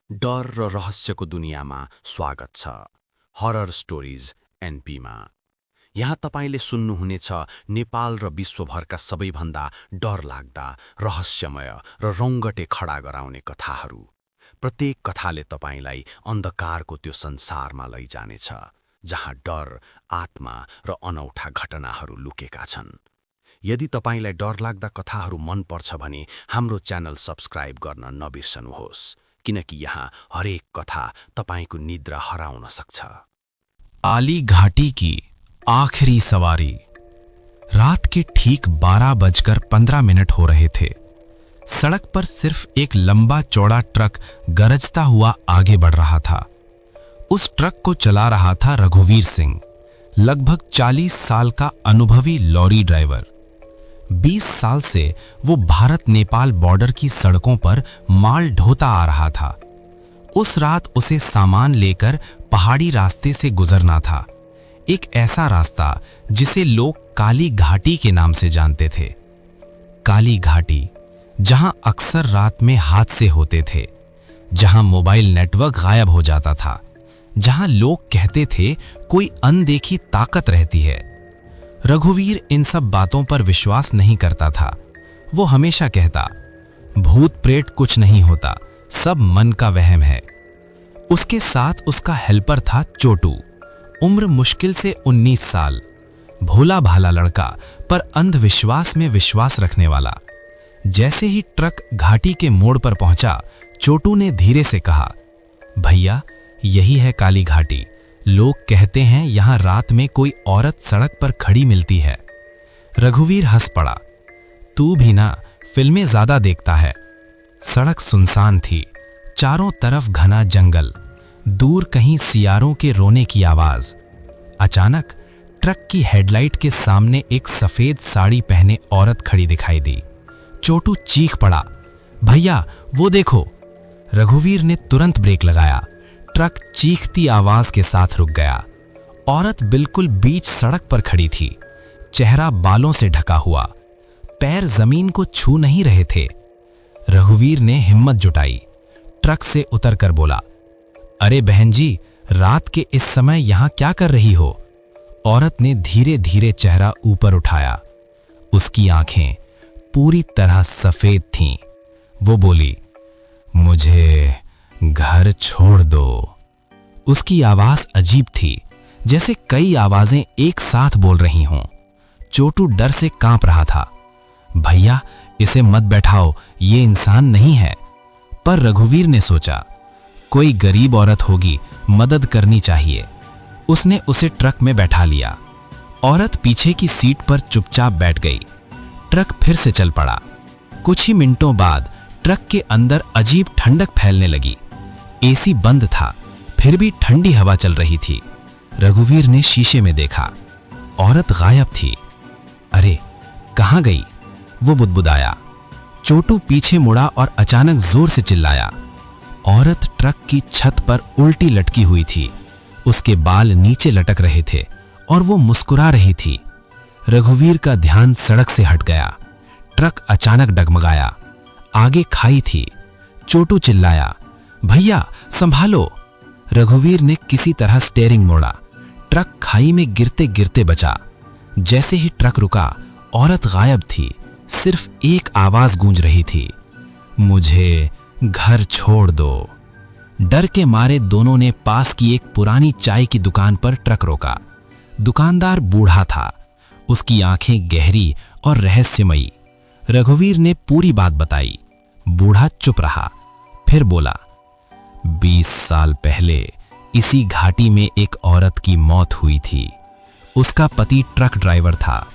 डर र रहस्यको दुनियाँमा स्वागत छ। हरर स्टोरिज एनपीमा यहाँ तपाईँले सुन्नुहुनेछ नेपाल र विश्वभरका सबैभन्दा डरलाग्दा, रहस्यमय र रौंगटे खडा गराउने कथाहरू। प्रत्येक कथाले तपाईँलाई अन्धकारको त्यो संसारमा लैजानेछ जहाँ डर, आत्मा र अनौठा घटनाहरू लुकेका छन्। यदि तपाईँलाई डरलाग्दा कथाहरू मन पर्छ भने हाम्रो च्यानल सब्स्क्राइब गर्न नबिर्सनुहोस्, किनकि यहाँ हरेक कथा तपाईको निद्रा हराउन सक्छ। आली घाटी की आखिरी सवारी। रात के ठीक 12:15 हो रहे थे। सड़क पर सिर्फ एक लंबा चौड़ा ट्रक गरजता हुआ आगे बढ़ रहा था। उस ट्रक को चला रहा था रघुवीर सिंह, लगभग 40 साल का अनुभवी लॉरी ड्राइवर। 20 साल से वो भारत नेपाल बॉर्डर की सड़कों पर माल ढोता आ रहा था। उस रात उसे सामान लेकर पहाड़ी रास्ते से गुजरना था, एक ऐसा रास्ता जिसे लोग काली घाटी के नाम से जानते थे। काली घाटी, जहां अक्सर रात में हादसे होते थे, जहां मोबाइल नेटवर्क गायब हो जाता था, जहां लोग कहते थे कोई अनदेखी ताकत रहती है। रघुवीर इन सब बातों पर विश्वास नहीं करता था। वो हमेशा कहता, भूत प्रेत कुछ नहीं होता, सब मन का वहम है। उसके साथ उसका हेल्पर था चोटू, उम्र मुश्किल से 19 साल, भोला भाला लड़का पर अंधविश्वास में विश्वास रखने वाला। जैसे ही ट्रक घाटी के मोड़ पर पहुंचा, चोटू ने धीरे से कहा, भैया यही है काली घाटी। लोग कहते हैं यहां रात में कोई औरत सड़क पर खड़ी मिलती है। रघुवीर हंस पड़ा, तू भी ना फिल्में ज्यादा देखता है। सड़क सुनसान थी, चारों तरफ घना जंगल, दूर कहीं सियारों के रोने की आवाज। अचानक ट्रक की हेडलाइट के सामने एक सफेद साड़ी पहने औरत खड़ी दिखाई दी। चोटू चीख पड़ा, भैया वो देखो। रघुवीर ने तुरंत ब्रेक लगाया। ट्रक चीखती आवाज के साथ रुक गया। औरत बिल्कुल बीच सड़क पर खड़ी थी, चेहरा बालों से ढका हुआ, पैर जमीन को छू नहीं रहे थे। रघुवीर ने हिम्मत जुटाई, ट्रक से उतरकर बोला, अरे बहन जी, रात के इस समय यहां क्या कर रही हो? औरत ने धीरे धीरे चेहरा ऊपर उठाया। उसकी आंखें पूरी तरह सफेद थीं। वो बोली, मुझे घर छोड़ दो। उसकी आवाज अजीब थी, जैसे कई आवाजें एक साथ बोल रही हों। चोटू डर से कांप रहा था। भैया इसे मत बैठाओ, ये इंसान नहीं है। पर रघुवीर ने सोचा, कोई गरीब औरत होगी, मदद करनी चाहिए। उसने उसे ट्रक में बैठा लिया। औरत पीछे की सीट पर चुपचाप बैठ गई। ट्रक फिर से चल पड़ा। कुछ ही मिनटों बाद ट्रक के अंदर अजीब ठंडक फैलने लगी। एसी बंद था, फिर भी ठंडी हवा चल रही थी। रघुवीर ने शीशे में देखा, औरत गायब थी। अरे कहां गई? वो बुदबुदाया। चोटू पीछे मुड़ा और अचानक जोर से चिल्लाया। औरत ट्रक की छत पर उल्टी लटकी हुई थी। उसके बाल नीचे लटक रहे थे और वो मुस्कुरा रही थी। रघुवीर का ध्यान सड़क से हट गया। ट्रक अचानक डगमगाया। आगे खाई थी। चोटू चिल्लाया, भैया संभालो। रघुवीर ने किसी तरह स्टीयरिंग मोड़ा। ट्रक खाई में गिरते गिरते बचा। जैसे ही ट्रक रुका, औरत गायब थी। सिर्फ एक आवाज गूंज रही थी, मुझे घर छोड़ दो। डर के मारे दोनों ने पास की एक पुरानी चाय की दुकान पर ट्रक रोका। दुकानदार बूढ़ा था, उसकी आंखें गहरी और रहस्यमयी। रघुवीर ने पूरी बात बताई। बूढ़ा चुप रहा, फिर बोला, 20 साल पहले इसी घाटी में एक औरत की मौत हुई थी। उसका पति ट्रक ड्राइवर था।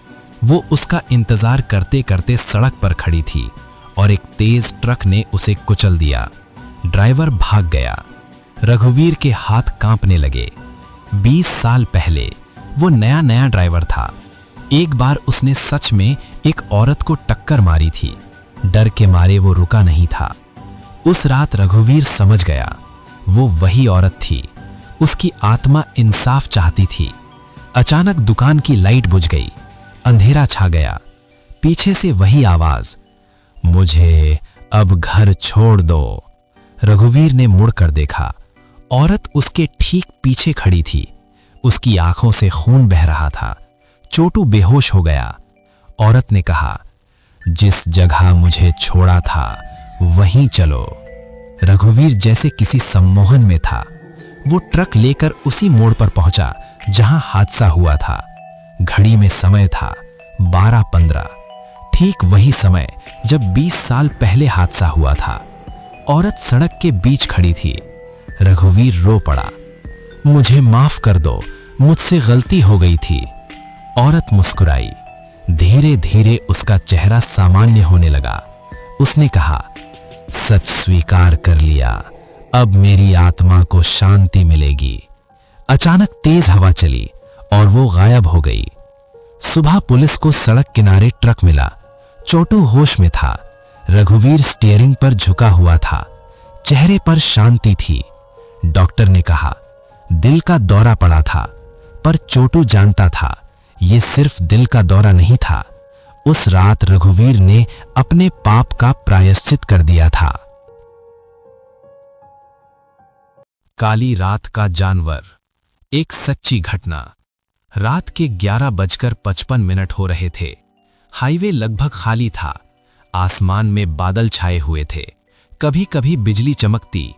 वो उसका इंतजार करते करते सड़क पर खड़ी थी और एक तेज ट्रक ने उसे कुचल दिया। ड्राइवर भाग गया। रघुवीर के हाथ कांपने लगे। 20 साल पहले वो नया नया ड्राइवर था। एक बार उसने सच में एक औरत को टक्कर मारी थी। डर के मारे वो रुका नहीं था। उस रात रघुवीर समझ गया, वो वही औरत थी। उसकी आत्मा इंसाफ चाहती थी। अचानक दुकान की लाइट बुझ गई। अंधेरा छा गया। पीछे से वही आवाज, मुझे अब घर छोड़ दो। रघुवीर ने मुड़कर देखा। औरत उसके ठीक पीछे खड़ी थी। उसकी आंखों से खून बह रहा था। चोटू बेहोश हो गया। औरत ने कहा, जिस जगह मुझे छोड़ा था वहीं चलो। रघुवीर जैसे किसी सम्मोहन में था। वो ट्रक लेकर उसी मोड़ पर पहुंचा जहां हादसा हुआ था। घड़ी में समय था 12:15, ठीक वही समय जब 20 साल पहले हादसा हुआ था। औरत सड़क के बीच खड़ी थी। रघुवीर रो पड़ा, मुझे माफ कर दो, मुझसे गलती हो गई थी। औरत मुस्कुराई। धीरे धीरे उसका चेहरा सामान्य होने लगा। उसने कहा, सच स्वीकार कर लिया, अब मेरी आत्मा को शांति मिलेगी। अचानक तेज हवा चली और वो गायब हो गई। सुबह पुलिस को सड़क किनारे ट्रक मिला। चोटू होश में था। रघुवीर स्टीयरिंग पर झुका हुआ था। चेहरे पर शांति थी। डॉक्टर ने कहा, दिल का दौरा पड़ा था, पर चोटू जानता था ये सिर्फ दिल का दौरा नहीं था। उस रात रघुवीर ने अपने पाप का प्रायश्चित कर दिया था। काली रात का जानवर, एक सच्ची घटना। रात के 11:55 हो रहे थे। हाईवे लगभग खाली था। आसमान में बादल छाए हुए थे। कभी कभी बिजली चमकती